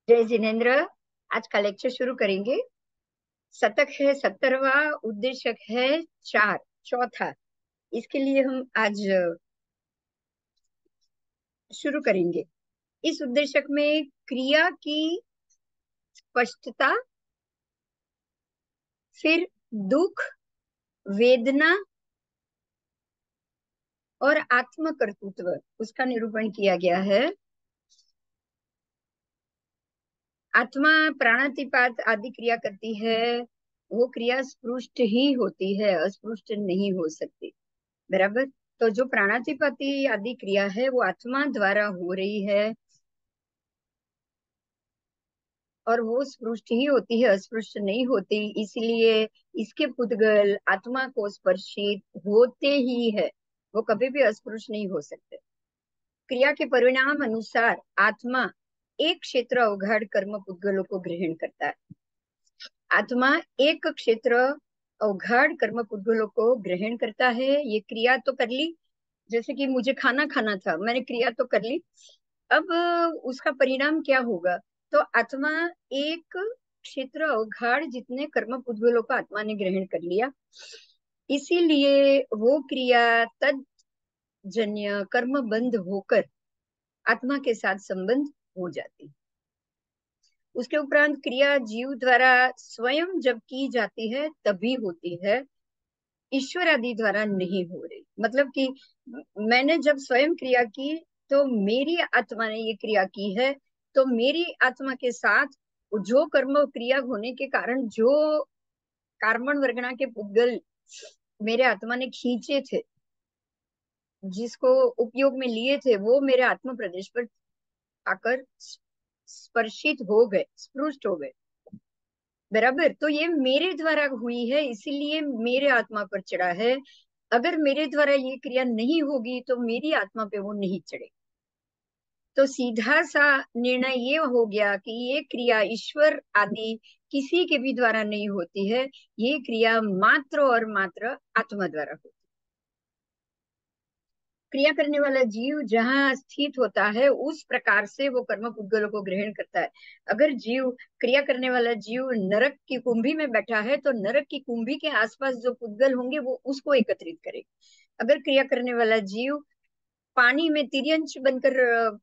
जय जिनेन्द्र। आज का लेक्चर शुरू करेंगे। शतक है 70वां, उद्देश्य है चार, चौथा। इसके लिए हम आज शुरू करेंगे। इस उद्देश्य में क्रिया की स्पष्टता, फिर दुख, वेदना और आत्मकर्तृत्व, उसका निरूपण किया गया है। आत्मा प्राणातिपात आदि क्रिया करती है, वो क्रिया स्पृष्ट ही होती है, अस्पृष्ट नहीं हो सकती। बराबर। तो जो प्राणातिपाती आदि क्रिया है वो आत्मा द्वारा हो रही है और वो स्पृष्ट ही होती है, अस्पृष्ट नहीं होती। इसलिए इसके पुद्गल आत्मा को स्पर्शित होते ही है, वो कभी भी अस्पृश्य नहीं हो सकते। क्रिया के परिणाम अनुसार आत्मा एक क्षेत्र अवघाड़ कर्म पुद्गलों को ग्रहण करता है। आत्मा एक क्षेत्र अवघाड़ कर्म पुद्गलों को ग्रहण करता है। ये क्रिया तो कर ली, जैसे कि मुझे खाना खाना था, मैंने क्रिया तो कर ली। अब उसका परिणाम क्या होगा? तो आत्मा एक क्षेत्र अवघाड़ जितने कर्म पुद्गलों को आत्मा ने ग्रहण कर लिया, इसीलिए वो क्रिया तज्जन्य कर्म बंध होकर आत्मा के साथ संबंध हो जाती। उसके उपरांत क्रिया जीव द्वारा स्वयं जब की जाती है तभी होती है, ईश्वर आदि द्वारा नहीं हो रही। मतलब कि मैंने जब स्वयं क्रिया की तो मेरी आत्मा ने ये क्रिया की है, तो मेरी आत्मा के साथ जो कर्म क्रिया होने के कारण जो कार्बन वर्गना के पुद्गल मेरे आत्मा ने खींचे थे, जिसको उपयोग में लिए थे, वो मेरे आत्म प्रदेश पर आकर स्पर्शित हो गए, स्पृष्ट हो गए। बराबर। तो ये मेरे द्वारा हुई है, इसीलिए मेरे आत्मा पर चढ़ा है। अगर मेरे द्वारा ये क्रिया नहीं होगी तो मेरी आत्मा पे वो नहीं चढ़े। तो सीधा सा निर्णय ये हो गया कि ये क्रिया ईश्वर आदि किसी के भी द्वारा नहीं होती है, ये क्रिया मात्र और मात्र आत्मा द्वारा होती है। क्रिया करने वाला जीव जहाँ स्थित होता है उस प्रकार से वो कर्म पुद्गलों को ग्रहण करता है। अगर जीव, क्रिया करने वाला जीव नरक की कुंभी में बैठा है तो नरक की कुंभी के आसपास जो पुद्गल होंगे वो उसको एकत्रित करेगा। अगर क्रिया करने वाला जीव पानी में तिर्यंच बनकर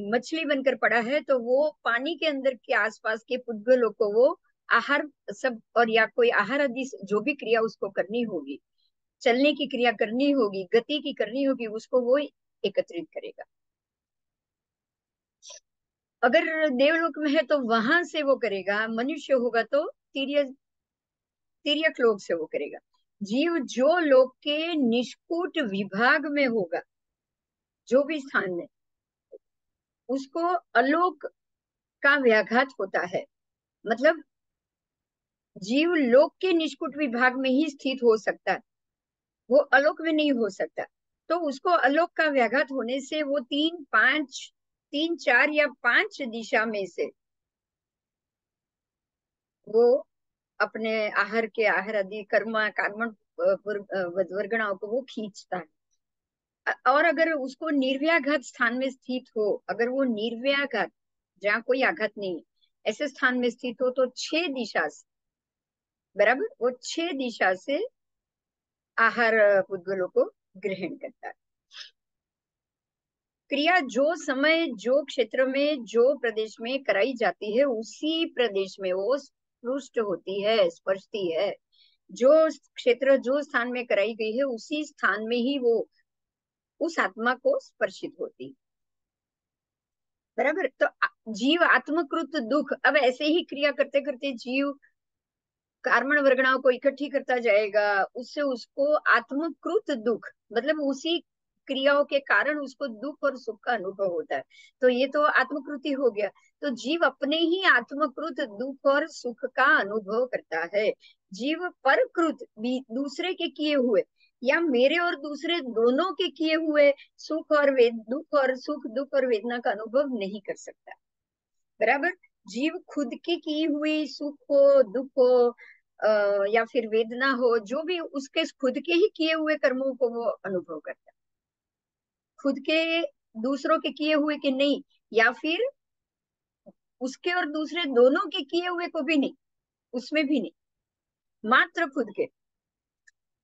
मछली बनकर पड़ा है तो वो पानी के अंदर के आसपास के पुद्गलों को वो आहार सब, और या कोई आहार आदि जो भी क्रिया उसको करनी होगी, चलने की क्रिया करनी होगी, गति की करनी होगी, उसको वो एकत्रित करेगा। अगर देवलोक में है तो वहां से वो करेगा, मनुष्य होगा तो तिर्यक लोक से वो करेगा। जीव जो लोक के निष्कूट विभाग में होगा, जो भी स्थान में, उसको अलोक का व्याघात होता है। मतलब जीव लोक के निष्कूट विभाग में ही स्थित हो सकता है, वो अलोक में नहीं हो सकता। तो उसको अलोक का व्याघात होने से वो तीन चार या पांच दिशा में से वो अपने आहार के आहार आदि कर्म कर्मण वर्गणाओं को वो खींचता है। और अगर उसको निर्व्याघात स्थान में स्थित हो, अगर वो निर्व्याघात, जहाँ कोई आघात नहीं, ऐसे स्थान में स्थित हो तो छह दिशा से, बराबर, वो छह दिशा से आहार पुद्गलों को ग्रहण करता है। क्रिया जो समय जो क्षेत्र में जो प्रदेश में कराई जाती है उसी प्रदेश में वो स्पृष्ट होती है, स्पर्शती है। जो क्षेत्र जो स्थान में कराई गई है उसी स्थान में ही वो उस आत्मा को स्पर्शित होती। बराबर। तो जीव आत्मकृत दुख, अब ऐसे ही क्रिया करते करते जीव कार्बन वर्गणाओं को इकट्ठी करता जाएगा, उससे उसको आत्मकृत दुख, मतलब उसी क्रियाओं के कारण उसको दुख और सुख का अनुभव होता है। तो ये तो आत्मकृति हो गया। तो जीव अपने ही आत्मकृत दुख और सुख का अनुभव करता है। जीव परकृत भी दूसरे के किए हुए या मेरे और दूसरे दोनों के किए हुए सुख और वेद दुख और सुख दुख और वेदना का अनुभव नहीं कर सकता। बराबर। जीव खुद की हुई सुख हो, दुख हो, या फिर वेदना हो, जो भी उसके खुद के ही किए हुए कर्मों को वो अनुभव करता है, खुद के दूसरों के किए हुए के नहीं। या फिर उसके और दूसरे दोनों के किए हुए को भी नहीं, उसमें भी नहीं, मात्र खुद के।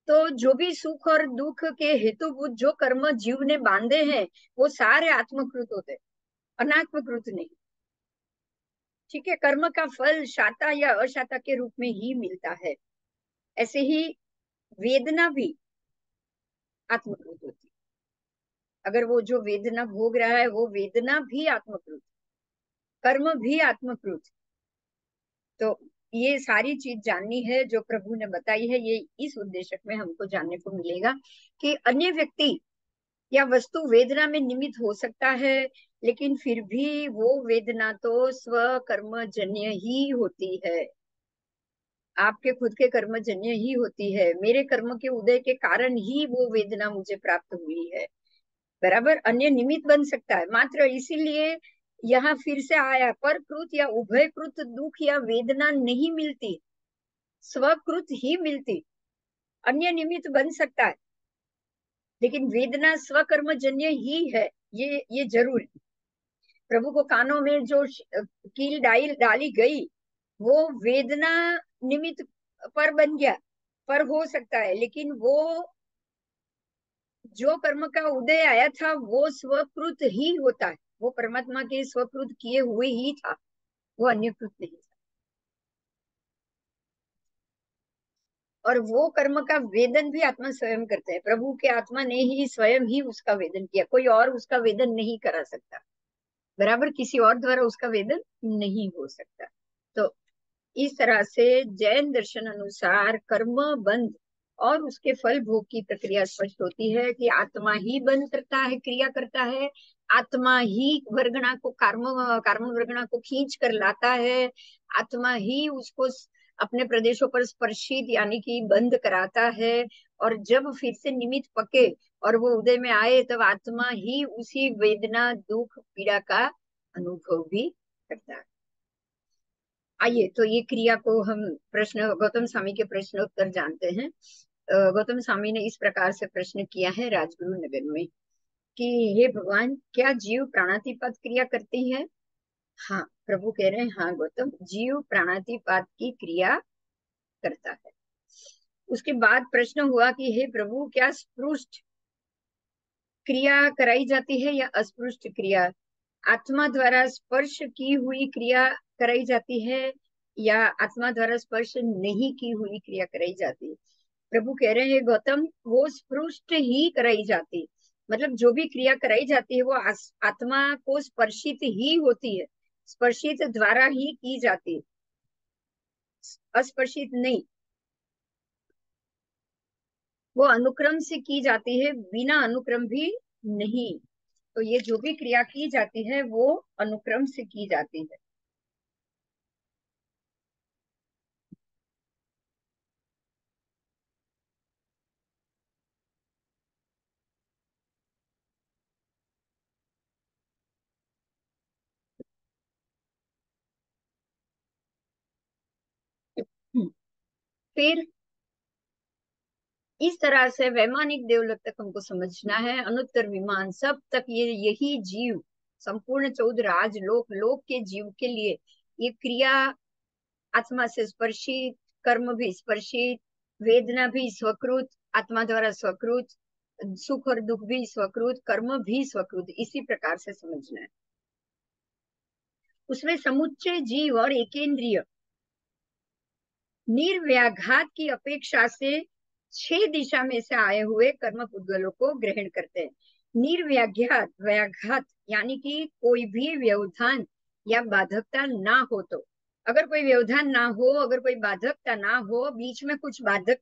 तो जो भी सुख और दुख के हेतुभूत जो कर्म जीव ने बांधे हैं, वो सारे आत्मकृत होते, अनात्मकृत नहीं। ठीक है, कर्म का फल शाता या अशाता के रूप में ही मिलता है। ऐसे ही वेदना भी आत्मकृत होती है। अगर वो जो वेदना भोग रहा है वो वेदना भी आत्मकृत, कर्म भी आत्मकृत। तो ये सारी चीज जाननी है जो प्रभु ने बताई है, ये इस उद्देश्य में हमको जानने को मिलेगा कि अन्य व्यक्ति या वस्तु वेदना में निमित्त हो सकता है, लेकिन फिर भी वो वेदना तो स्व कर्मजन्य ही होती है, आपके खुद के कर्मजन्य ही होती है। मेरे कर्म के उदय के कारण ही वो वेदना मुझे प्राप्त हुई है। बराबर, अन्य निमित्त बन सकता है मात्र, इसीलिए यहाँ फिर से आया, परकृत या उभयकृत दुख या वेदना नहीं मिलती, स्वकृत ही मिलती। अन्य निमित्त बन सकता है लेकिन वेदना स्वकर्मजन्य ही है, ये जरूर है। प्रभु को कानों में जो कील डाली गई वो वेदना निमित्त पर बन गया, पर हो सकता है, लेकिन वो जो कर्म का उदय आया था वो स्वकृत ही होता है, वो परमात्मा के स्वकृत किए हुए ही था, वो अन्यकृत नहीं था। और वो कर्म का वेदन भी आत्मा स्वयं करते हैं, प्रभु के आत्मा ने ही स्वयं ही उसका वेदन किया, कोई और उसका वेदन नहीं करा सकता। बराबर, किसी और द्वारा उसका वेदन नहीं हो सकता। तो इस तरह से जैन दर्शन अनुसार कर्म बंध और उसके फल भोग की प्रक्रिया स्पष्ट होती है कि आत्मा ही बंध करता है, क्रिया करता है, आत्मा ही वर्गणा को कर्म कर्म वर्गणा को खींच कर लाता है, आत्मा ही उसको अपने प्रदेशों पर स्पर्शित यानी कि बंद कराता है। और जब फिर से निमित्त पके और वो उदय में आए, तब आत्मा ही उसी वेदना दुख पीड़ा का अनुभव भी करता है। आइए, तो ये क्रिया को हम प्रश्न गौतम स्वामी के प्रश्नोत्तर जानते हैं। गौतम स्वामी ने इस प्रकार से प्रश्न किया है राजगुरु नगर में कि हे भगवान, क्या जीव प्राणातिपात क्रिया करती है? हाँ, प्रभु कह रहे हैं, हाँ गौतम, जीव प्राणातिपात की क्रिया करता है। उसके बाद प्रश्न हुआ कि हे प्रभु, क्या स्पृष्ट क्रिया कराई जाती है या अस्पृष्ट क्रिया? आत्मा द्वारा स्पर्श की हुई क्रिया कराई जाती है या आत्मा द्वारा स्पर्श नहीं की हुई क्रिया कराई जाती है? प्रभु कह रहे हैं गौतम, वो स्पृष्ट ही कराई जाती, मतलब जो भी क्रिया कराई जाती है वो आत्मा को स्पर्शित ही होती है, स्पर्शित द्वारा ही की जाती है, अस्पर्शित नहीं। वो अनुक्रम से की जाती है, बिना अनुक्रम भी नहीं। तो ये जो भी क्रिया की जाती है वो अनुक्रम से की जाती है। फिर इस तरह से वैमानिक देवलोक तक हमको समझना है, अनुत्तर विमान सब तक ये यही जीव, संपूर्ण 14 राजलोक लोक के जीव के लिए ये क्रिया आत्मा से स्पर्शित, कर्म भी स्पर्शित, वेदना भी स्वकृत, आत्मा द्वारा स्वकृत, सुख और दुख भी स्वकृत, कर्म भी स्वकृत, इसी प्रकार से समझना है। उसमें समुच्चय जीव और एकेंद्रिय निर्व्याघात की अपेक्षा से 6 दिशा में से आए हुए कर्म पुद्गलों को ग्रहण करते हैं। निर्व्याघात, व्याघात यानी कि कोई भी व्यवधान या बाधकता ना हो, तो अगर कोई व्यवधान ना हो, अगर कोई बाधकता ना हो, बीच में कुछ बाधक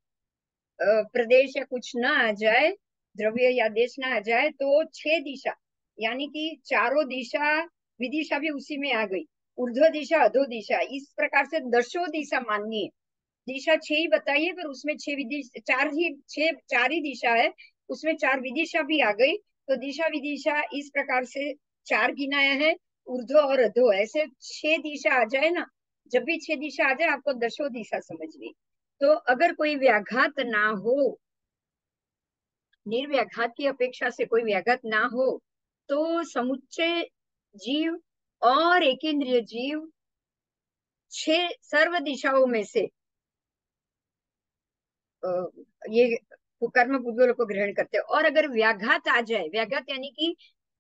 प्रदेश या कुछ ना आ जाए, द्रव्य या देश ना आ जाए, तो 6 दिशा यानी कि चारों दिशा, विदिशा भी उसी में आ गई, ऊर्ध्व दिशा अधो दिशा, इस प्रकार से दशो दिशा माननी है। दिशा 6 ही बताइए, पर उसमें 6 विदिशा, 4 ही दिशा है, उसमें 4 विदिशा भी आ गई, तो दिशा विदिशा इस प्रकार से 4 गिनाया है, ऊर्ध्व और अधो, ऐसे 6 दिशा आ जाए ना। जब भी 6 दिशा आ जाए आपको दशो दिशा समझनी। तो अगर कोई व्याघात ना हो, निर्व्याघात की अपेक्षा से कोई व्याघात ना हो, तो समुच्चय जीव और एकेंद्रिय जीव 6 सर्व दिशाओं में से अ, ये कर्म बुद्धों को ग्रहण करते हैं। और अगर व्याघात आ जाए, व्याघात यानी कि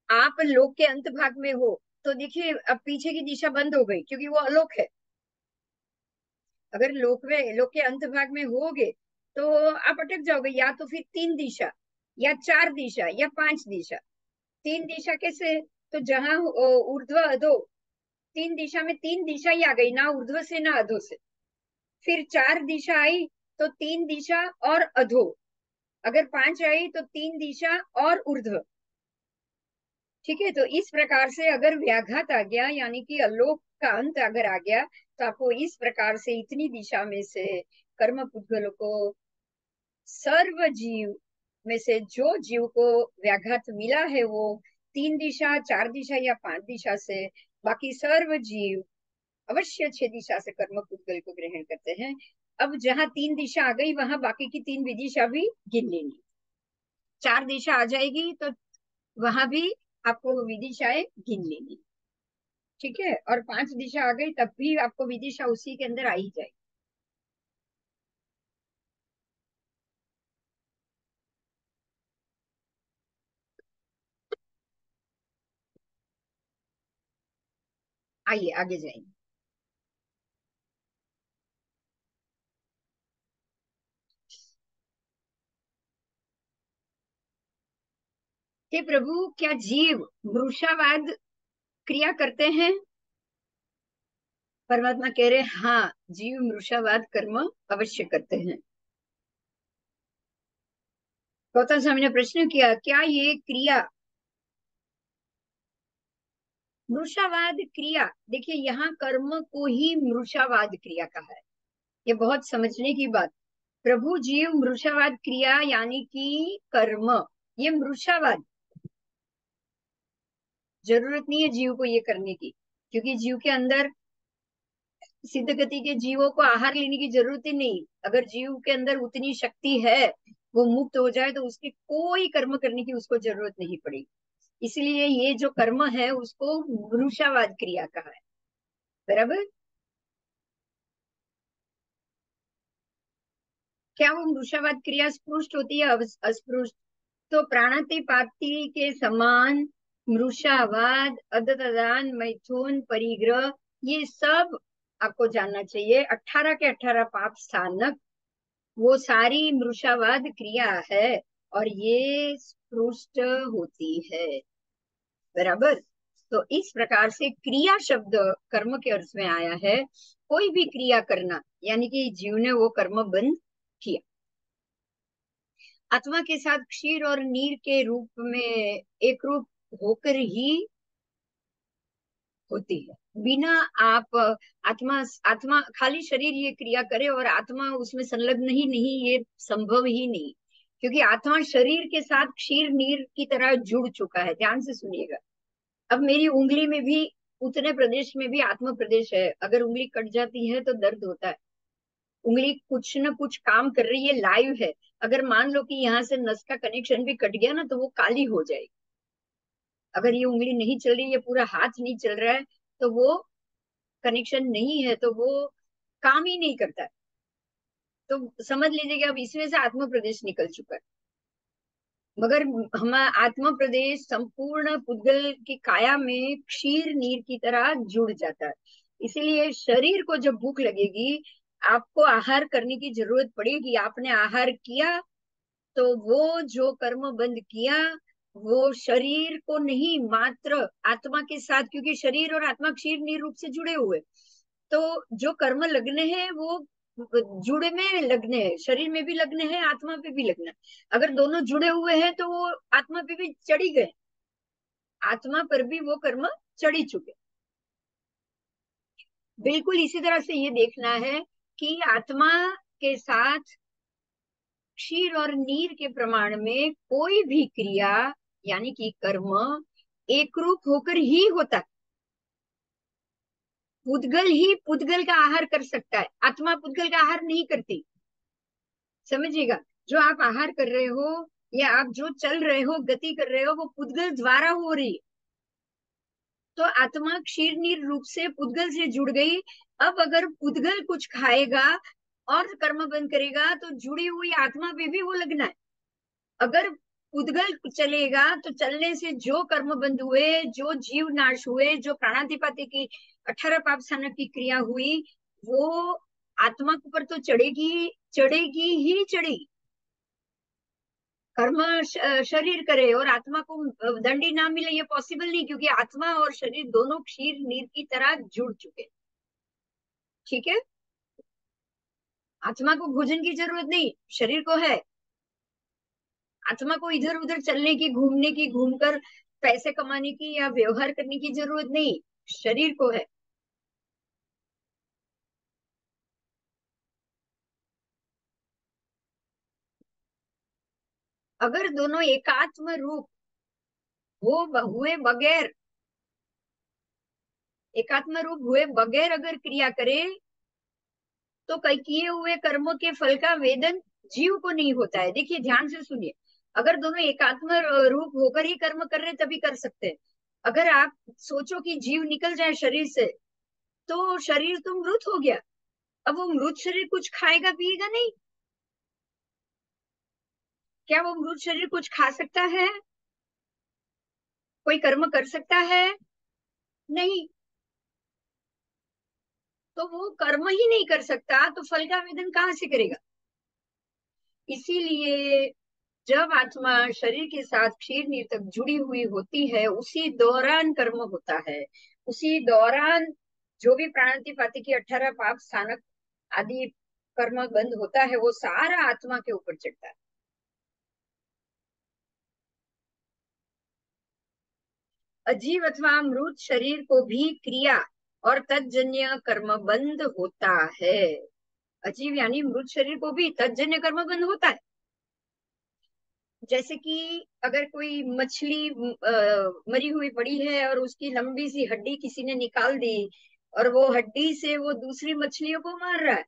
आप लोक के अंत भाग में हो, तो देखिए अब पीछे की दिशा बंद हो गई क्योंकि वो अलोक है। अगर लोक के अंत भाग में होगे तो आप अटक जाओगे, या तो फिर 3 दिशा या 4 दिशा या 5 दिशा। 3 दिशा कैसे? तो जहां ऊर्ध्व अधो, 3 दिशा में 3 दिशा ही आ गई, ना ऊर्ध्व से ना अधो से। फिर 4 दिशा आई तो 3 दिशा और अधो। अगर 5 आई तो 3 दिशा और ऊर्ध्व। ठीक है, तो इस प्रकार से अगर व्याघात आ गया यानी कि अलोक का अंत अगर आ गया, तो आपको इस प्रकार से इतनी दिशा में से कर्म पुद्गल को, सर्व जीव में से जो जीव को व्याघात मिला है वो 3 दिशा, 4 दिशा या 5 दिशा से, बाकी सर्व जीव अवश्य 6 दिशा से कर्म पुद्गल को ग्रहण करते हैं। अब जहां 3 दिशा आ गई वहां बाकी की 3 विदिशा भी गिन लेंगी। 4 दिशा आ जाएगी तो वहां भी आपको विदिशाएं गिन लेंगी। ठीक है, और 5 दिशा आ गई तब भी आपको विदिशा उसी के अंदर आ ही जाएगी। आइए आगे जाएंगे। हे प्रभु, क्या जीव मृषावाद क्रिया करते हैं? परमात्मा कह रहे हैं हाँ, जीव मृषावाद कर्म अवश्य करते हैं। गौतम स्वामी ने प्रश्न किया, क्या ये क्रिया मृषावाद क्रिया, देखिए यहाँ कर्म को ही मृषावाद क्रिया कहा है। ये बहुत समझने की बात। प्रभु जीव मृषावाद क्रिया यानी कि कर्म, ये मृषावाद, जरूरत नहीं है जीव को ये करने की, क्योंकि जीव के अंदर सिद्ध गति के जीवों को आहार लेने की जरूरत ही नहीं। अगर जीव के अंदर उतनी शक्ति है, वो मुक्त हो जाए तो उसके कोई कर्म करने की उसको जरूरत नहीं पड़ेगी। इसलिए ये जो कर्म है उसको मृषावाद क्रिया कहा है। बराबर। क्या वो मृषावाद क्रिया स्पृष्ट होती है अस्पृष्ट? तो प्राणातिपाती के समान मृषावाद, अदतदान, मैथुन, परिग्रह, ये सब आपको जानना चाहिए। 18 के 18 पाप स्थानक, वो सारी मृषावाद क्रिया है और ये स्पृष्ट होती है। बराबर। तो इस प्रकार से क्रिया शब्द कर्म के अर्थ में आया है, कोई भी क्रिया करना, यानी कि जीव ने वो कर्म बंद किया। आत्मा के साथ क्षीर और नीर के रूप में एक रूप होकर ही होती है। बिना आप आत्मा, आत्मा खाली शरीर ये क्रिया करे और आत्मा उसमें संलग्न ही नहीं, ये संभव ही नहीं। क्योंकि आत्मा शरीर के साथ क्षीर नीर की तरह जुड़ चुका है। ध्यान से सुनिएगा। अब मेरी उंगली में भी, उतने प्रदेश में भी आत्मा प्रदेश है। अगर उंगली कट जाती है तो दर्द होता है। उंगली कुछ न कुछ काम कर रही है, लाइव है। अगर मान लो कि यहाँ से नस का कनेक्शन भी कट गया ना तो वो काली हो जाएगी। अगर ये उंगली नहीं चल रही है, पूरा हाथ नहीं चल रहा है, तो वो कनेक्शन नहीं है, तो वो काम ही नहीं करता है। तो समझ लीजिए कि अब इसमें से आत्म प्रदेश निकल चुका है। मगर हम आत्म प्रदेश संपूर्ण पुद्गल की काया में क्षीर नीर की तरह जुड़ जाता है। इसीलिए शरीर को जब भूख लगेगी, आपको आहार करने की जरूरत पड़ेगी। आपने आहार किया तो वो जो कर्म बंद किया, वो शरीर को नहीं, मात्र आत्मा के साथ, क्योंकि शरीर और आत्मा क्षीर नीर रूप से जुड़े हुए। तो जो कर्म लगने हैं वो जुड़े में लगने हैं, शरीर में भी लगने हैं, आत्मा पे भी लगना है। अगर दोनों जुड़े हुए हैं तो वो आत्मा पे भी चढ़ी गए, आत्मा पर भी वो कर्म चढ़ी चुके। बिल्कुल इसी तरह से ये देखना है कि आत्मा के साथ क्षीर और नीर के प्रमाण में कोई भी क्रिया यानी कि कर्म एक रूप होकर ही होता है। पुद्गल ही पुद्गल का आहार कर सकता है, आत्मा पुद्गल का आहार नहीं करती। समझिएगा। जो आप आहार कर रहे हो या आप जो चल रहे हो, गति कर रहे हो, वो पुद्गल द्वारा हो रही है। तो आत्मा क्षीर रूप से पुद्गल से जुड़ गई। अब अगर पुद्गल कुछ खाएगा और कर्म बंद करेगा तो जुड़ी हुई आत्मा पे भी वो लगना है। अगर पुद्गल चलेगा तो चलने से जो कर्म बंद हुए, जो जीव नाश हुए, जो प्राणातिपाती की 18 पाप स्थानक की क्रिया हुई, वो आत्मा के ऊपर तो चढ़ेगी, चढ़ेगी ही चढ़ेगी। कर्म शरीर करे और आत्मा को दंडी ना मिले, ये पॉसिबल नहीं, क्योंकि आत्मा और शरीर दोनों क्षीर नीर की तरह जुड़ चुके। ठीक है, आत्मा को भोजन की जरूरत नहीं, शरीर को है। आत्मा को इधर उधर चलने की, घूमने की, घूमकर पैसे कमाने की या व्यवहार करने की जरूरत नहीं, शरीर को है। अगर दोनों एकात्म रूप हुए बगैर, एकात्म रूप हुए बगैर अगर क्रिया करे तो कई किए हुए कर्मों के फल का वेदन जीव को नहीं होता है। देखिए ध्यान से सुनिए, अगर दोनों एकात्म रूप होकर ही कर्म कर रहे तभी कर सकते हैं। अगर आप सोचो कि जीव निकल जाए शरीर से, तो शरीर तो मृत हो गया। अब वो मृत शरीर कुछ खाएगा पिएगा नहीं। क्या वो मृत शरीर कुछ खा सकता है? कोई कर्म कर सकता है? नहीं। तो वो कर्म ही नहीं कर सकता तो फल का वेदन कहाँ से करेगा? इसीलिए जब आत्मा शरीर के साथ क्षीर नीर तक जुड़ी हुई होती है, उसी दौरान कर्म होता है। उसी दौरान जो भी प्राणातिपाती की 18 पाप स्थानक आदि कर्म बंद होता है, वो सारा आत्मा के ऊपर चढ़ता है। अजीव अथवा मृत शरीर को भी क्रिया और तज्जन्य कर्म बंद होता है। अजीव यानी मृत शरीर को भी तज्जन्य कर्म बंद होता है। जैसे कि अगर कोई मछली मरी हुई पड़ी है और उसकी लंबी सी हड्डी किसी ने निकाल दी और वो हड्डी से वो दूसरी मछलियों को मार रहा है,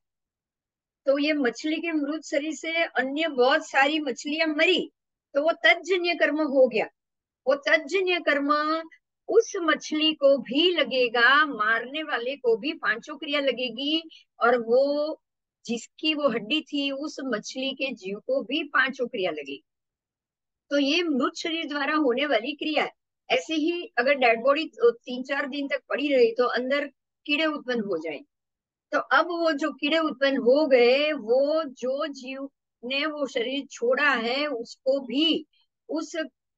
तो ये मछली के मृत शरीर से अन्य बहुत सारी मछलियां मरी, तो वो तज्जन्य कर्म हो गया। वो तज्जन्य कर्म उस मछली को भी लगेगा, मारने वाले को भी पांचों क्रिया लगेगी, और वो जिसकी वो हड्डी थी उस मछली के जीव को भी पांचों क्रिया लगेगी। तो ये मृत शरीर द्वारा होने वाली क्रिया है। ऐसे ही अगर डेड बॉडी 3-4 दिन तक पड़ी रही तो अंदर कीड़े उत्पन्न हो जाए। तो अब वो जो कीड़े उत्पन्न हो गए, वो जो जीव ने वो शरीर छोड़ा है उसको भी उस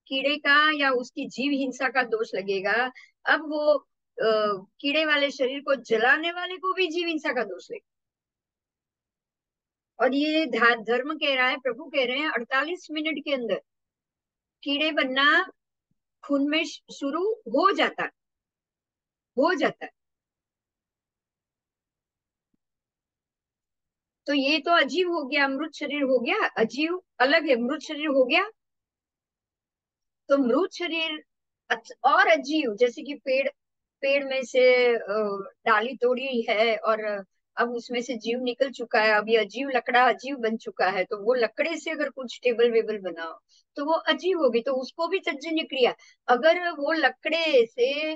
कीड़े का या उसकी जीव हिंसा का दोष लगेगा। अब वो कीड़े वाले शरीर को जलाने वाले को भी जीव हिंसा का दोष लगेगा। और ये धर्म कह रहा है, प्रभु कह रहे हैं 48 मिनट के अंदर कीड़े बनना खून में शुरू हो जाता है। तो ये तो अजीव हो गया, मृत शरीर हो गया। अजीव अलग है, मृत शरीर हो गया। तो मृत शरीर और अजीव, जैसे कि पेड़ पेड़ में से डाली तोड़ी है और अब उसमें से जीव निकल चुका है, अब ये अजीव लकड़ा अजीव बन चुका है, तो वो लकड़े से अगर कुछ टेबल वेबल बनाओ तो वो अजीव होगी, तो उसको भी तज्जन्य क्रिया। अगर वो लकड़े से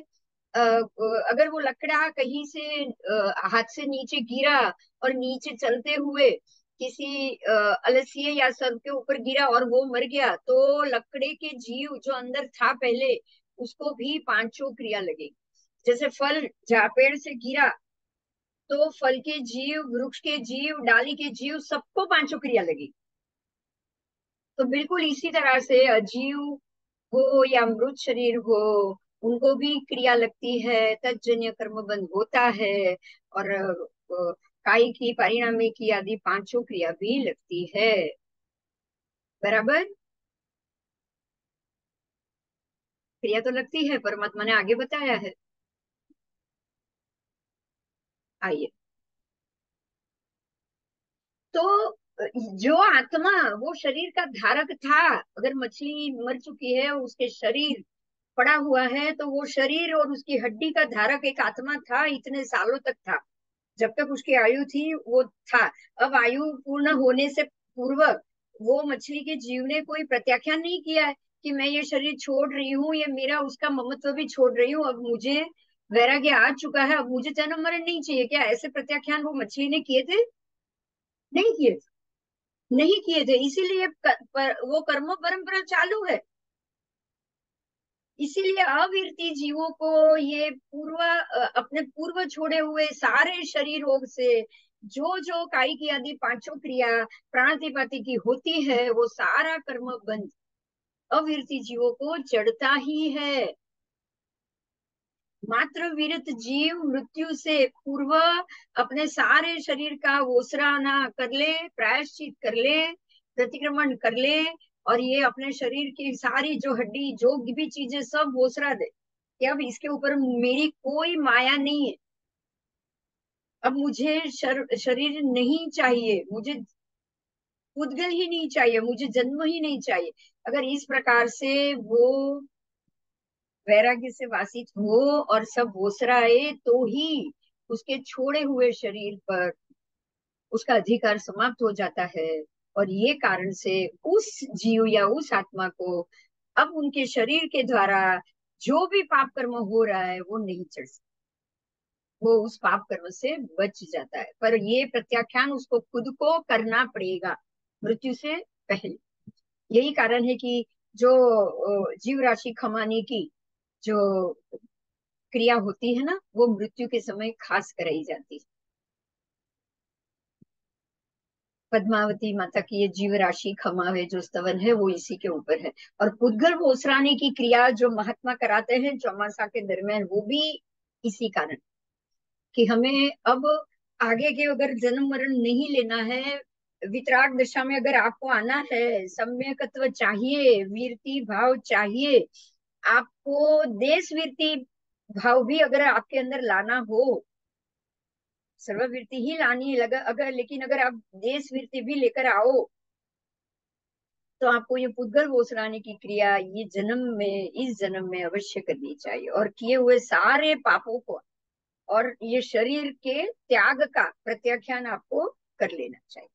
अगर वो लकड़ा कहीं से हाथ से नीचे गिरा और नीचे चलते हुए किसी अलसिए या सर्प के ऊपर गिरा और वो मर गया, तो लकड़े के जीव जो अंदर था पहले उसको भी पांचों क्रिया लगेगी। जैसे फल जहाँ पेड़ से गिरा तो फल के जीव, वृक्ष के जीव, डाली के जीव, सबको पांचों क्रिया लगेगी। तो बिल्कुल इसी तरह से अजीव हो या मृत शरीर हो, उनको भी क्रिया लगती है, तज्जन्य कर्म बंद होता है, और काई की, परिणामी की आदि पांचों क्रिया भी लगती है। बराबर, क्रिया तो लगती है, परमात्मा ने आगे बताया है। आइए, तो जो आत्मा वो शरीर का धारक था, अगर मछली मर चुकी है उसके शरीर पड़ा हुआ है, तो वो शरीर और उसकी हड्डी का धारक एक आत्मा था, इतने सालों तक था, जब तक उसकी आयु थी वो था। अब आयु पूर्ण होने से पूर्व वो मछली के जीव ने कोई प्रत्याख्यान नहीं किया है कि मैं ये शरीर छोड़ रही हूँ, ये मेरा, उसका ममत्व भी छोड़ रही हूँ, अब मुझे वैराग्य आ चुका है, अब मुझे जन्म मरण नहीं चाहिए, क्या ऐसे प्रत्याख्यान वो मछली ने किए थे? नहीं किए थे। नहीं किए थे, इसीलिए वो कर्म परंपरा चालू है। इसीलिए अविरति जीवों को ये अपने पूर्व छोड़े हुए सारे शरीरों से जो जो कायिक की आदि पांचों क्रिया प्राणातिपाती की होती है, वो सारा कर्म बंध अविरति जीवों को चढ़ता ही है। मात्र विरत जीव मृत्यु से पूर्व अपने सारे शरीर का ओसराना कर ले, प्रायश्चित कर ले, प्रतिक्रमण कर ले, और ये अपने शरीर की सारी जो हड्डी जो भी चीजें सब ओसरा दे कि अब इसके ऊपर मेरी कोई माया नहीं है, अब मुझे शरीर नहीं चाहिए, मुझे उद्गल ही नहीं चाहिए, मुझे जन्म ही नहीं चाहिए। अगर इस प्रकार से वो वैराग्य से वासित हो और सब ओसराए, तो ही उसके छोड़े हुए शरीर पर उसका अधिकार समाप्त हो जाता है। और ये कारण से उस जीव या उस आत्मा को अब उनके शरीर के द्वारा जो भी पाप कर्म हो रहा है वो नहीं चढ़ सकता, वो उस पाप कर्म से बच जाता है। पर ये प्रत्याख्यान उसको खुद को करना पड़ेगा मृत्यु से पहले। यही कारण है कि जो जीव राशि खमाने की जो क्रिया होती है ना, वो मृत्यु के समय खास कराई जाती है। पद्मावती माता की ये जीव राशि खमावे जो स्तवन है, वो इसी के ऊपर है। और पुद्गल ओसराने की क्रिया जो महात्मा कराते हैं चौमासा के दरमियान, वो भी इसी कारण कि हमें अब आगे के अगर जन्म मरण नहीं लेना है, वितराग दशा में अगर आपको आना है, सम्यकत्व चाहिए, वीरती भाव चाहिए, आपको देश वीरती भाव भी अगर आपके अंदर लाना हो, सर्ववीरती ही लानी है लगा अगर, लेकिन अगर आप देश वीरती भी लेकर आओ, तो आपको ये पुद्गल ओसराने की क्रिया ये जन्म में, इस जन्म में अवश्य करनी चाहिए, और किए हुए सारे पापों को और ये शरीर के त्याग का प्रत्याख्यान आपको कर लेना चाहिए।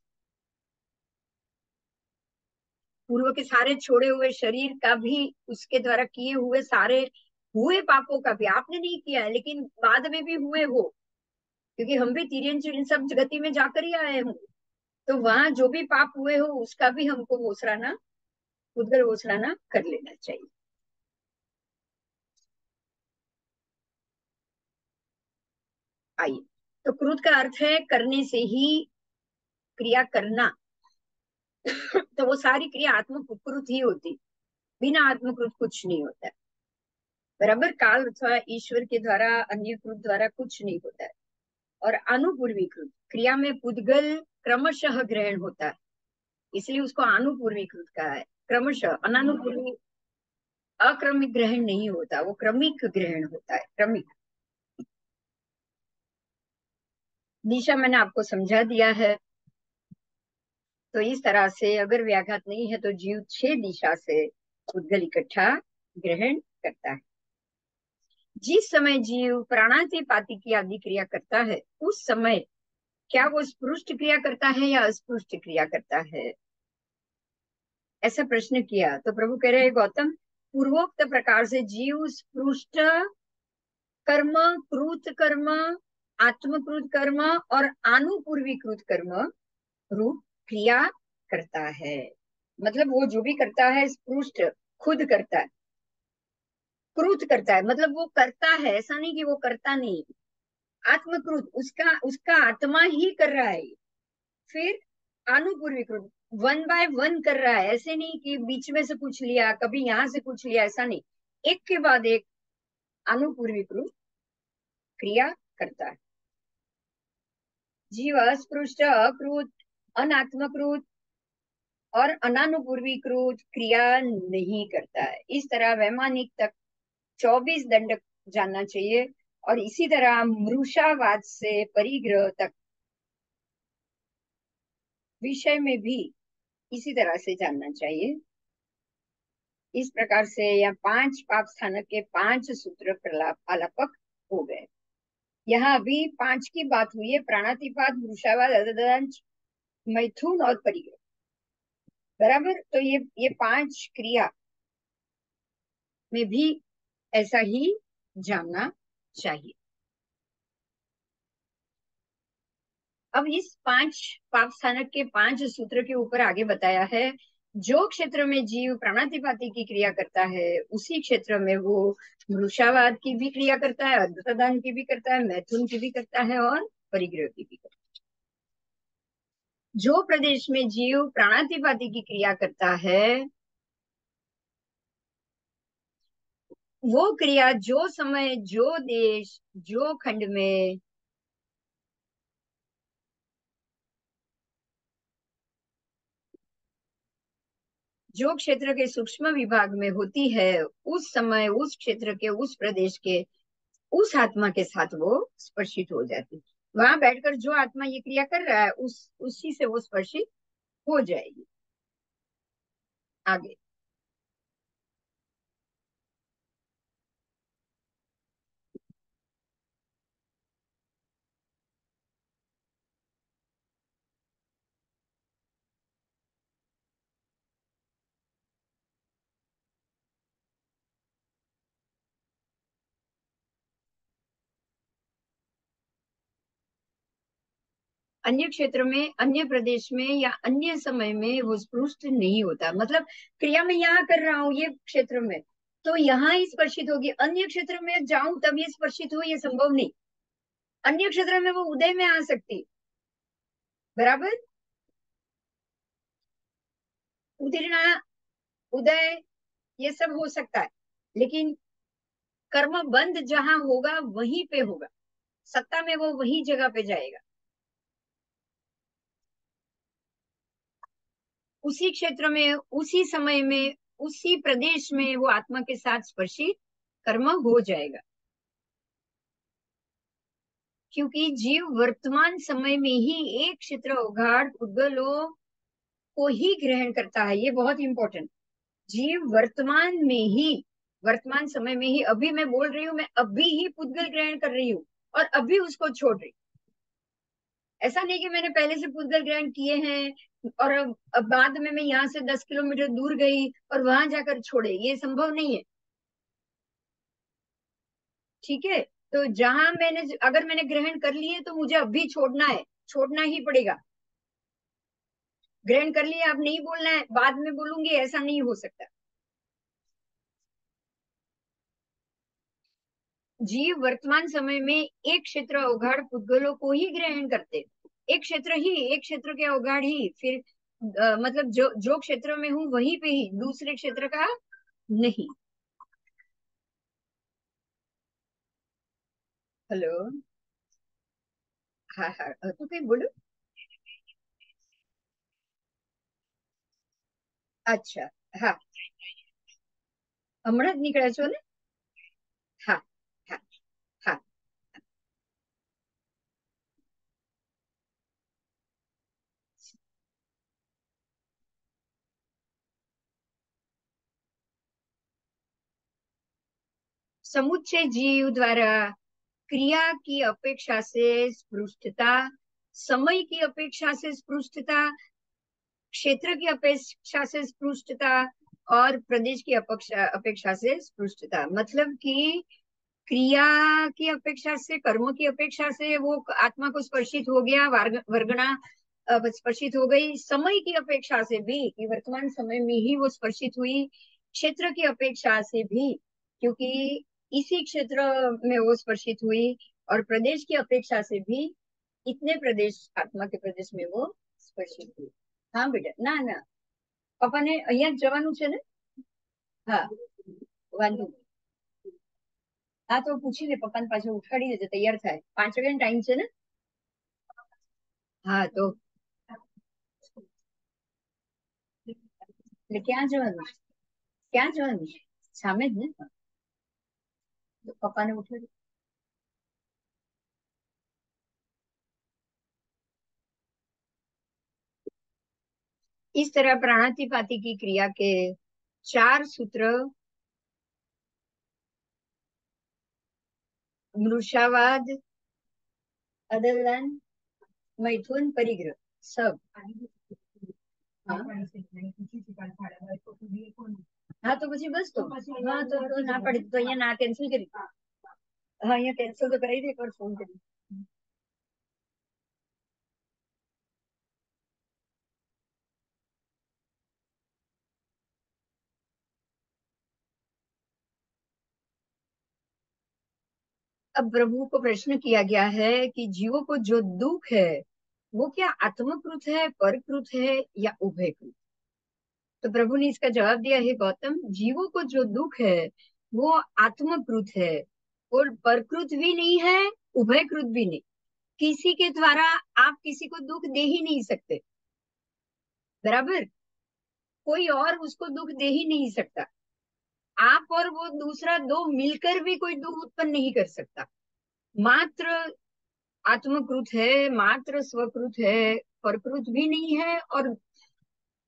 पूर्व के सारे छोड़े हुए शरीर का भी, उसके द्वारा किए हुए सारे हुए पापों का भी, आपने नहीं किया है लेकिन बाद में भी हुए हो, क्योंकि हम भी तिर्यन चिरन सब गति में जाकर ही आए हों, तो वहां जो भी पाप हुए हो उसका भी हमको ओसराना, उद्गल ओसराना कर लेना चाहिए। आइए, तो क्रोध का अर्थ है करने से ही, क्रिया करना। तो वो सारी क्रिया आत्मकृत ही होती, बिना आत्मकृत कुछ नहीं होता है। बराबर, काल अथवा ईश्वर के द्वारा अन्य कृत द्वारा कुछ नहीं होता है। और अनुपूर्वीकृत क्रिया में पुद्गल क्रमशः ग्रहण होता है, इसलिए उसको अनुपूर्वीकृत कहा है। क्रमशः, अनानुपूर्वी अक्रमिक ग्रहण नहीं होता, वो क्रमिक ग्रहण होता है, क्रमिक। दिशा मैंने आपको समझा दिया है। तो इस तरह से अगर व्याघात नहीं है तो जीव 6 दिशा से उद्गल इकट्ठा ग्रहण करता है। जिस समय जीव प्राणातिपाती की आदि क्रिया करता है, उस समय क्या वो स्पृष्ट क्रिया करता है या अस्पृष्ट क्रिया करता है, ऐसा प्रश्न किया। तो प्रभु कह रहे हैं, गौतम, पूर्वोक्त प्रकार से जीव स्पृष्ट कर्म, कृत कर्म, आत्मकृत कर्म और आनुपूर्वीकृत कर्म रूप क्रिया करता है। मतलब वो जो भी करता है स्पृष्ट खुद करता है, कृत करता है मतलब वो करता है, ऐसा नहीं कि वो करता नहीं, आत्मकृत उसका उसका आत्मा ही कर रहा है। फिर अनुपूर्वीकृत, 1 बाय 1 कर रहा है, ऐसे नहीं कि बीच में से पूछ लिया, कभी यहां से पूछ लिया, ऐसा नहीं, एक के बाद एक अनुपूर्वीकृत क्रिया करता है। जीव अस्पृष्ट, अकृत, अनात्मकृत और अनानुपूर्वीकृत क्रिया नहीं करता है। इस तरह वैमानिक तक 24 दंड जानना चाहिए, और इसी तरह मृषावाद से परिग्रह तक विषय में भी इसी तरह से जानना चाहिए। इस प्रकार से यहाँ 5 पाप स्थानक के 5 सूत्र प्रलाप आलापक हो गए। यहाँ अभी 5 की बात हुई है, प्राणातिपात, वृषावाद, अददंश, मैथुन और परिग्रह। बराबर, तो ये 5 क्रिया में भी ऐसा ही जानना चाहिए। अब इस पांच पाप स्थानक के पांच सूत्र के ऊपर आगे बताया है, जो क्षेत्र में जीव प्राणातिपाती की क्रिया करता है उसी क्षेत्र में वो मृषावाद की भी क्रिया करता है, अद्वैतदान की भी करता है, मैथुन की भी करता है और परिग्रह की भी करता है। जो प्रदेश में जीव प्राणातिपाती की क्रिया करता है वो क्रिया जो समय जो देश जो खंड में जो क्षेत्र के सूक्ष्म विभाग में होती है उस समय उस क्षेत्र के उस प्रदेश के उस आत्मा के साथ वो स्पर्शित हो जाती है। वहां बैठकर जो आत्मा ये क्रिया कर रहा है उसी से वो स्पर्शित हो जाएगी। आगे अन्य क्षेत्र में अन्य प्रदेश में या अन्य समय में वो स्पृष्ट नहीं होता। मतलब क्रिया मैं यहाँ कर रहा हूँ ये क्षेत्र में तो यहाँ ही स्पर्शित होगी, अन्य क्षेत्र में जाऊं तब ये स्पर्शित हो ये संभव नहीं। अन्य क्षेत्र में वो उदय में आ सकती, बराबर, उदीर्णा उदय ये सब हो सकता है, लेकिन कर्म बंद जहां होगा वहीं पे होगा, सत्ता में वो वही जगह पे जाएगा। उसी क्षेत्र में उसी समय में उसी प्रदेश में वो आत्मा के साथ स्पर्शित कर्म हो जाएगा, क्योंकि जीव वर्तमान समय में ही एक क्षेत्र उघाड़ उद्गलों को ही ग्रहण करता है। ये बहुत इंपॉर्टेंट। जीव वर्तमान में ही वर्तमान समय में ही अभी मैं बोल रही हूँ, मैं अभी ही पुद्गल ग्रहण कर रही हूँ और अभी उसको छोड़ रही। ऐसा नहीं कि मैंने पहले से पुद्गल ग्रहण किए हैं और अब बाद में मैं यहाँ से 10 किलोमीटर दूर गई और वहां जाकर छोड़े, ये संभव नहीं है। ठीक है, तो जहां मैंने अगर मैंने ग्रहण कर लिए तो मुझे अभी छोड़ना है, छोड़ना ही पड़ेगा। ग्रहण कर लिया अब नहीं बोलना है बाद में बोलूंगी, ऐसा नहीं हो सकता। जीव वर्तमान समय में एक क्षेत्र अवगाढ़ पुद्गलों को ही ग्रहण करते, एक क्षेत्र ही, एक क्षेत्र के अवगाढ़ ही, फिर मतलब जो जो क्षेत्र में हूं वहीं पे ही, दूसरे क्षेत्र का नहीं। हेलो। हाँ हाँ तो कहीं बोलो। अच्छा। हाँ, હમણાં જ નીકળ્યા છો ને? હા હા હા। समुच्चय जीव द्वारा क्रिया की अपेक्षा से स्पृष्टता, समय की अपेक्षा से स्पृष्टता, क्षेत्र की अपेक्षा से स्पृष्टता और प्रदेश की अपेक्षा अपेक्षा से स्पृष्टता। मतलब कि क्रिया की अपेक्षा से, कर्मों की अपेक्षा से वो आत्मा को स्पर्शित हो गया, वर्गणा स्पर्शित हो गई। समय की अपेक्षा से भी कि वर्तमान समय में ही वो स्पर्शित हुई, क्षेत्र की अपेक्षा से भी क्योंकि इसी क्षेत्र में वो स्पर्शित हुई, और प्रदेश की अपेक्षा से भी इतने प्रदेश, आत्मा के प्रदेश में वो स्पर्शित हुई। हाँ बेटा, ના ના પપ્પાને અહીંયા જ જવાનું છે ને? હા, વાંધો નહીં. હા તો પૂછી લે, પપ્પાને પાછું ઉઠાડી દેજે, તૈયાર થાય, 5 વાગ્યાનો ટાઈમ છે ને? હા તો એટલે ક્યાં જવાનું છે? ક્યાં જવાનું છે? સામે જ ને? તો પપ્પાને ઉઠાડી. इस तरह प्राणातिपाती की क्रिया के चार सूत्र, मृषावाद, अदलन, मैथुन, परिग्रह, सब। हाँ हाँ तो मुझे बस हाँ तो ना पड़ी तो ये ना कैंसिल करी। हाँ ये कैंसिल तो कराई थी, एक बार फोन करी। अब प्रभु को प्रश्न किया गया है कि जीवों को जो दुख है वो क्या आत्मकृत है, परकृत है या उभयकृत। तो प्रभु ने इसका जवाब दिया है, गौतम जीवों को जो दुख है वो आत्मकृत है, और परकृत भी नहीं है, उभयकृत भी नहीं। किसी के द्वारा आप किसी को दुख दे ही नहीं सकते, बराबर। कोई और उसको दुख दे ही नहीं सकता। आप और वो दूसरा दो मिलकर भी कोई दुख उत्पन्न नहीं कर सकता। मात्र आत्मकृत है, मात्र स्वकृत है, परकृत भी नहीं है, और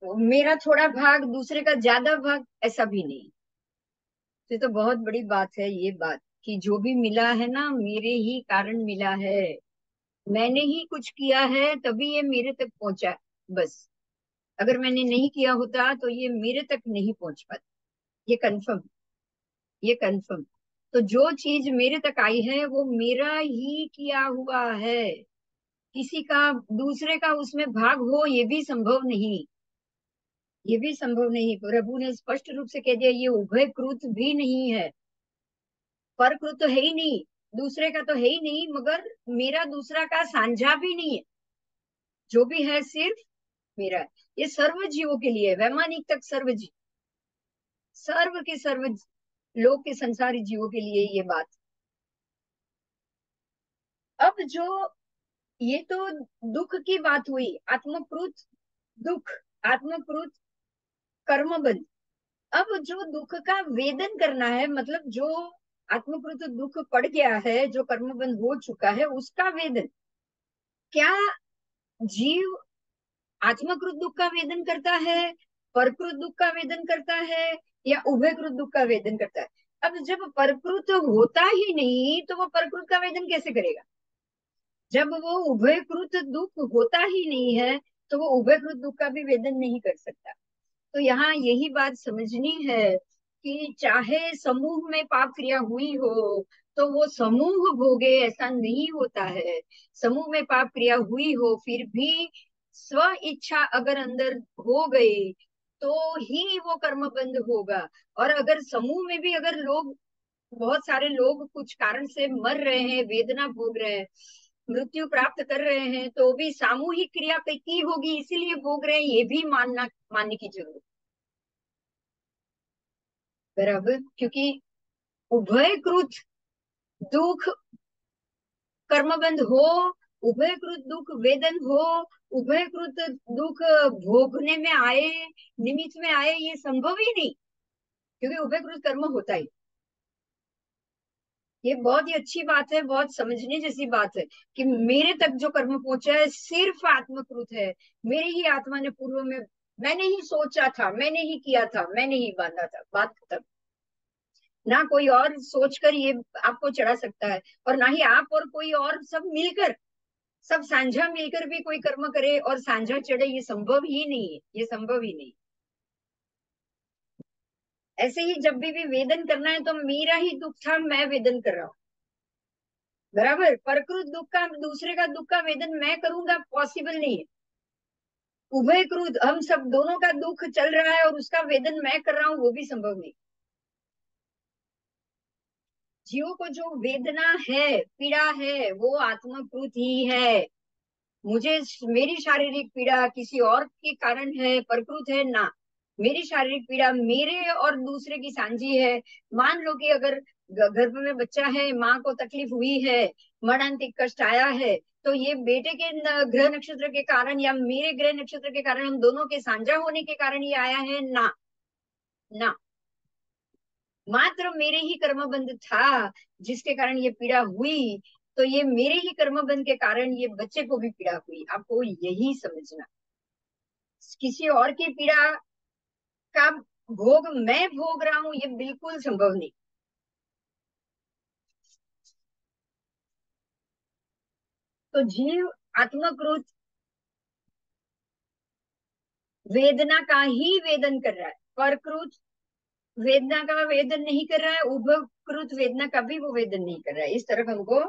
मेरा थोड़ा भाग दूसरे का ज्यादा भाग ऐसा भी नहीं। ये तो बहुत बड़ी बात है ये बात, कि जो भी मिला है ना मेरे ही कारण मिला है। मैंने ही कुछ किया है तभी ये मेरे तक पहुंचा है, बस। अगर मैंने नहीं किया होता तो ये मेरे तक नहीं पहुंच पाता। ये कंफर्म, ये कंफर्म। तो जो चीज मेरे तक आई है वो मेरा ही किया हुआ है। किसी का, दूसरे का उसमें भाग हो ये भी संभव नहीं। ये भी संभव नहीं, प्रभु ने स्पष्ट रूप से कह दिया ये उभयकृत भी नहीं है। परकृत तो है ही नहीं, दूसरे का तो है ही नहीं, मगर मेरा दूसरा का साझा भी नहीं है। जो भी है सिर्फ मेरा है। ये सर्व जीवों के लिए है, वैमानिक तक सर्व जीव, सर्व के सर्व लोक के संसारी जीवों के लिए ये बात। अब जो ये तो दुख की बात हुई, आत्मकृत दुख, आत्मकृत कर्मबंध। अब जो दुख का वेदन करना है, मतलब जो आत्मकृत दुख पड़ गया है, जो कर्मबंध हो चुका है, उसका वेदन। क्या जीव आत्मकृत दुख का वेदन करता है, परकृत दुख का वेदन करता है, या उभयकृत दुख का वेदन करता है? अब जब परकृत होता ही नहीं तो वो परकृत का वेदन कैसे करेगा? जब वो उभयकृत दुख होता ही नहीं है तो वो उभयकृत दुख का भी वेदन नहीं कर सकता। तो यहाँ यही बात समझनी है कि चाहे समूह में पाप क्रिया हुई हो तो वो समूह भोगे, ऐसा नहीं होता है। समूह में पाप क्रिया हुई हो फिर भी स्व इच्छा अगर अंदर हो गई तो ही वो कर्म बंद होगा। और अगर समूह में भी अगर लोग, बहुत सारे लोग कुछ कारण से मर रहे हैं, वेदना भोग रहे हैं, मृत्यु प्राप्त कर रहे हैं, तो भी सामूहिक क्रिया की होगी इसीलिए भोग रहे हैं, ये भी मानने की जरूरत। बराबर, क्योंकि उभयकृत दुख कर्मबंध हो, उभयकृत दुख वेदन हो, उभयकृत दुख भोगने में आए, निमित्त में आए, ये संभव ही नहीं। क्योंकि उभयकृत कर्म होता ही। ये बहुत ही अच्छी बात है, बहुत समझने जैसी बात है, कि मेरे तक जो कर्म पहुंचा है सिर्फ आत्मकृत है। मेरी ही आत्मा ने पूर्व में, मैंने ही सोचा था, मैंने ही किया था, मैंने ही बांधा था, बात खत्म। ना कोई और सोचकर ये आपको चढ़ा सकता है, और ना ही आप और कोई और सब मिलकर, सब साझा मिलकर भी कोई कर्म करे और साझा चढ़े, ये संभव ही नहीं है, ये संभव ही नहीं। ऐसे ही जब भी वेदन करना है तो मेरा ही दुख था, मैं वेदन कर रहा हूँ, बराबर। प्रकृत दुख का, दूसरे का दुख का वेदन मैं करूंगा, पॉसिबल नहीं है। उभयकृत हम सब दोनों का दुख चल रहा है और उसका वेदन मैं कर रहा हूँ, वो भी संभव नहीं। जीवों को जो वेदना है, पीड़ा है, वो आत्मकृत ही है। मुझे, मेरी शारीरिक पीड़ा किसी और के कारण है, प्रकृत है ना। मेरी शारीरिक पीड़ा मेरे और दूसरे की सांझी है। मान लो कि अगर गर्भ में बच्चा है, माँ को तकलीफ हुई है, मरणांतिक कष्ट आया है, तो ये बेटे के ग्रह नक्षत्र के कारण या मेरे ग्रह नक्षत्र के कारण, हम दोनों के साझा होने के कारण ये आया है ना? ना, मात्र मेरे ही कर्मबंध था जिसके कारण ये पीड़ा हुई। तो ये मेरे ही कर्मबंध के कारण ये बच्चे को भी पीड़ा हुई, आपको यही समझना। किसी और की पीड़ा का भोग मैं भोग रहा हूं, ये बिल्कुल संभव नहीं। तो जीव आत्मक्रोध वेदना का ही वेदन कर रहा है, परक्रोध वेदना का वेदन नहीं कर रहा है, उभकृत वेदना का भी वो वेदन नहीं कर रहा है। इस तरफ हमको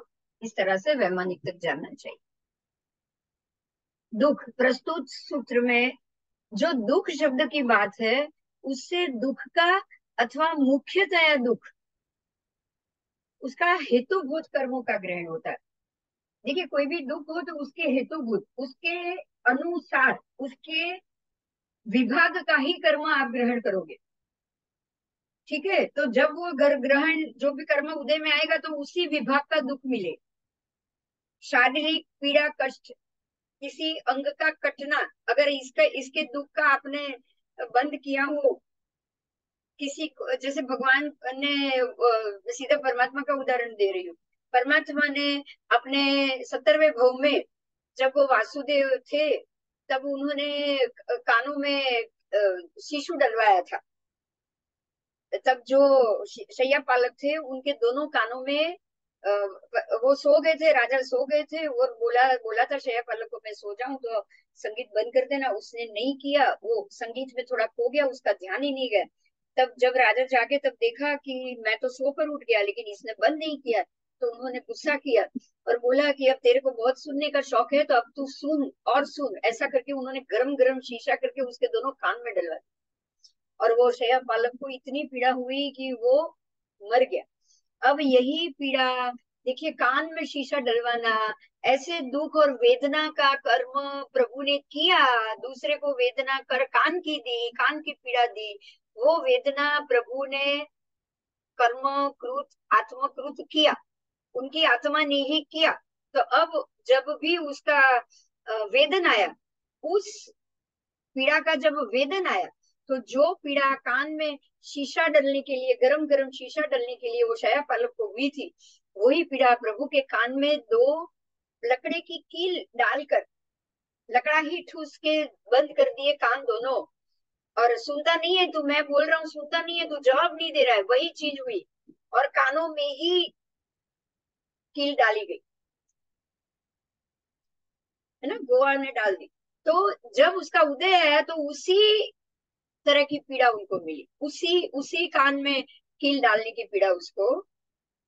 इस तरह से वैमानिक तक जानना चाहिए। दुख प्रस्तुत सूत्र में जो दुख शब्द की बात है, उससे दुख का अथवा मुख्यतया दुख, उसका हेतुभूत कर्मों का ग्रहण होता है। देखिए, कोई भी दुख हो तो उसके हेतुभूत, उसके अनुसार, उसके विभाग का ही कर्म आप ग्रहण करोगे। ठीक है, तो जब वो ग्रहण जो भी कर्म उदय में आएगा तो उसी विभाग का दुख मिले। शारीरिक पीड़ा कष्ट, किसी अंग का कटना, अगर इसका इसके दुख का आपने बंद किया हो, किसी जैसे भगवान ने सीधा परमात्मा का उदाहरण दे रही हूँ। परमात्मा ने अपने 70वें भव में जब वो वासुदेव थे, तब उन्होंने कानों में शिशु डलवाया था। तब जो शैया पालक थे, उनके दोनों कानों में वो सो गए थे, राजा सो गए थे, और बोला बोला था शैया पालक को, मैं सो जाऊं तो संगीत बंद कर देना। उसने नहीं किया, वो संगीत में थोड़ा खो गया, उसका ध्यान ही नहीं गया। तब जब राजा जागे तब देखा कि मैं तो सोकर उठ गया लेकिन इसने बंद नहीं किया। तो उन्होंने गुस्सा किया और बोला कि अब तेरे को बहुत सुनने का शौक है तो अब तू सुन और सुन। ऐसा करके उन्होंने गरम गरम शीशा करके उसके दोनों कान में डलवा, और वो शैया पालक को इतनी पीड़ा हुई कि वो मर गया। अब यही पीड़ा, देखिए, कान में शीशा डलवाना, ऐसे दुख और वेदना का कर्म प्रभु ने किया। दूसरे को वेदना कर कान की दी, कान की पीड़ा दी। वो वेदना प्रभु ने कर्म कृत आत्मकृत किया, उनकी आत्मा ने ही किया। तो अब जब भी उसका वेदन आया, उस पीड़ा का जब वेदन आया, तो जो पीड़ा कान में शीशा डलने के लिए, गरम गरम शीशा डलने के लिए वो शया पालक को हुई थी, वही पीड़ा प्रभु के कान में दो लकड़े की कील डालकर, लकड़ा ही ठूस के बंद कर दिए कान दोनों। और सुनता नहीं है तू, मैं बोल रहा हूँ सुनता नहीं है तू, जवाब नहीं दे रहा है, वही चीज हुई। और कानों में ही कील डाली गई, है ना, गोवा ने डाल दी। तो जब उसका उदय आया तो उसी तरह की पीड़ा उनको मिली, उसी उसी कान में कील डालने की पीड़ा उसको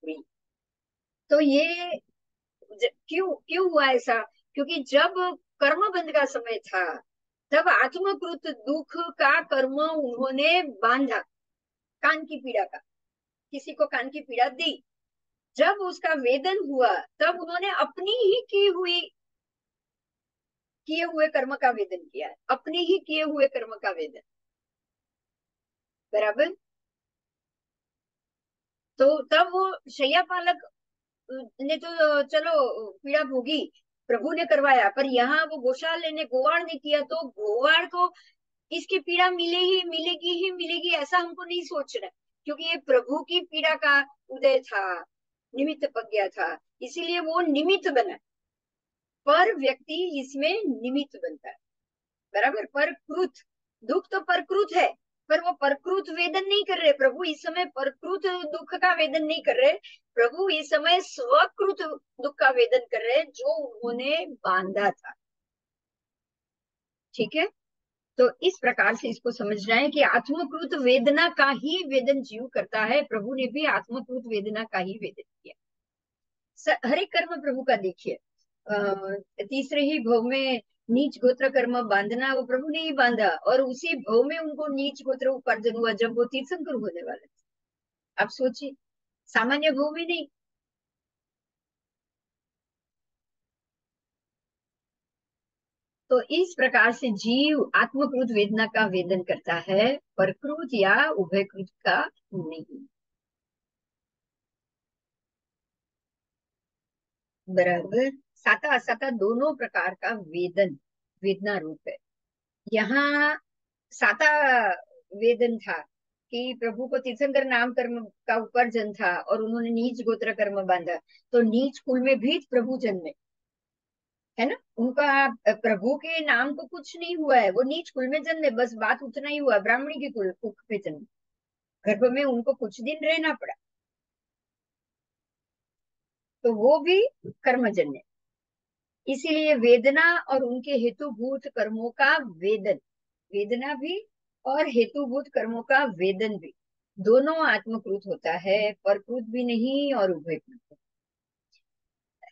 मिली। तो ये क्यों क्यों हुआ ऐसा? क्योंकि जब कर्म बंध का समय था, तब आत्मकृत दुख का कर्म उन्होंने बांधा, कान की पीड़ा का, किसी को कान की पीड़ा दी। जब उसका वेदन हुआ, तब उन्होंने अपनी ही की हुई किए हुए कर्म का वेदन किया है, अपने ही किए हुए कर्म का वेदन। बराबर। तो तब वो शैया पालक ने तो चलो पीड़ा भोगी, प्रभु ने करवाया, पर यहाँ वो गोशाले ने, गोवाड़ ने किया, तो गोवाड़ को इसकी पीड़ा मिलेगी ही मिलेगी, ऐसा हमको नहीं सोचना। क्योंकि ये प्रभु की पीड़ा का उदय था, निमित्त पक गया था, इसीलिए वो निमित्त बना। पर व्यक्ति इसमें निमित्त बनता है। बराबर। परकृत दुख तो परकृत है, पर वो परकृत वेदन नहीं कर रहे प्रभु इस समय, परकृत दुख का वेदन नहीं कर रहे प्रभु इस समय, स्वकृत दुख का वेदन कर रहे जो उन्होंने बांधा था। ठीक है, तो इस प्रकार से इसको समझना है कि आत्मकृत वेदना का ही वेदन जीव करता है, प्रभु ने भी आत्मकृत वेदना का ही वेदन किया। हर एक कर्म प्रभु का देखिए, तीसरे ही भव में नीच गोत्र कर्म बांधना वो प्रभु ने ही बांधा, और उसी भव में उनको नीच गोत्र उपार्जन हुआ जब वो तीर्थंकर होने वाले थे। आप सोचिए, सामान्य भव में नहीं। तो इस प्रकार से जीव आत्मकृत वेदना का वेदन करता है, परकृत या उभयकृत का नहीं। बराबर। साता असाता दोनों प्रकार का वेदन वेदना रूप है। यहाँ साता वेदन था कि प्रभु को तीर्थंकर नाम कर्म का उपार्जन था और उन्होंने नीच गोत्र कर्म बांधा। तो नीच कुल में भी प्रभु जन्मे, है ना, उनका प्रभु के नाम को कुछ नहीं हुआ है, वो नीच कुल में जन्मे, बस बात उतना ही हुआ, ब्राह्मणी के कुल कुख पे जन्मे, गर्भ में उनको कुछ दिन रहना पड़ा, तो वो भी कर्मजन्य। इसीलिए वेदना और उनके हेतुभूत कर्मों का वेदन, वेदना भी और हेतुभूत कर्मों का वेदन भी, दोनों आत्मकृत होता है, परकृत भी नहीं और उभयकृत।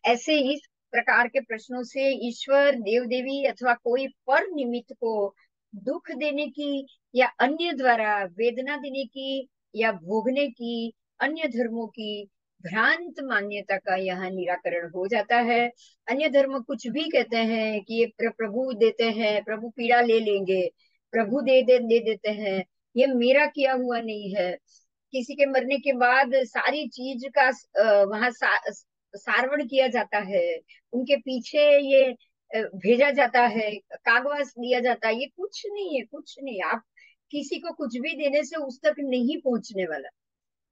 ऐसे इस प्रकार के प्रश्नों से ईश्वर, देव देवी अथवा कोई पर निमित्त को दुख देने की या अन्य द्वारा वेदना देने की या भोगने की अन्य धर्मों की भ्रांत मान्यता का यहाँ निराकरण हो जाता है। अन्य धर्म कुछ भी कहते हैं कि ये प्रभु देते हैं, प्रभु पीड़ा ले लेंगे, प्रभु दे देते हैं, ये मेरा किया हुआ नहीं है। किसी के मरने के बाद सारी चीज का वहां सारवण किया जाता है, उनके पीछे ये भेजा जाता है, कागवास दिया जाता है। ये कुछ नहीं है, कुछ नहीं। आप किसी को कुछ भी देने से उस तक नहीं पहुंचने वाला।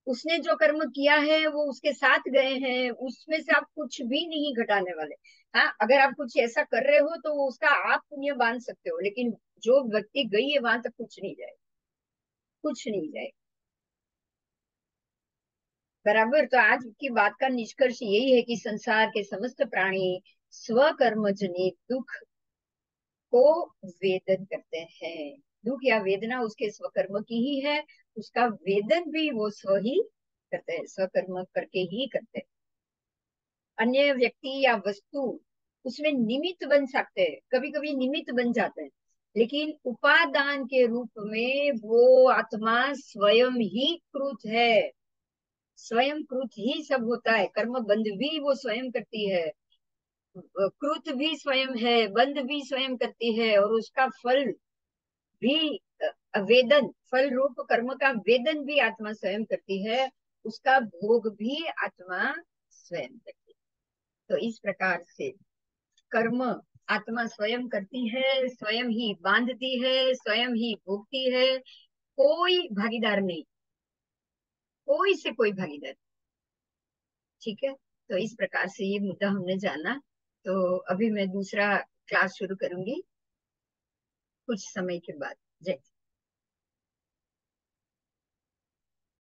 उसने जो कर्म किया है वो उसके साथ गए हैं, उसमें से आप कुछ भी नहीं घटाने वाले। हाँ, अगर आप कुछ ऐसा कर रहे हो तो उसका आप पुण्य बांध सकते हो, लेकिन जो व्यक्ति गई है वहां तक कुछ नहीं जाए, कुछ नहीं जाए। बराबर। तो आज की बात का निष्कर्ष यही है कि संसार के समस्त प्राणी स्वकर्म जनित दुख को वेदन करते हैं। दुख या वेदना उसके स्वकर्म की ही है, उसका वेदन भी वो स्व ही करते हैं, स्वकर्म करके ही करते हैं। अन्य व्यक्ति या वस्तु उसमें निमित्त बन सकते हैं, कभी कभी निमित्त बन जाते हैं, लेकिन उपादान के रूप में वो आत्मा स्वयं ही कृत है। स्वयं कृत ही सब होता है, कर्म बंध भी वो स्वयं करती है, कृत भी स्वयं है, बंध भी स्वयं करती है, और उसका फल भी वेदन, फल रूप कर्म का वेदन भी आत्मा स्वयं करती है, उसका भोग भी आत्मा स्वयं करती है। तो इस प्रकार से कर्म आत्मा स्वयं करती है, स्वयं ही बांधती है, स्वयं ही भोगती है, कोई भागीदार नहीं, कोई से कोई भागीदार। ठीक है। तो इस प्रकार से ये मुद्दा हमने जाना। तो अभी मैं दूसरा क्लास शुरू करूंगी कुछ समय के बाद। जय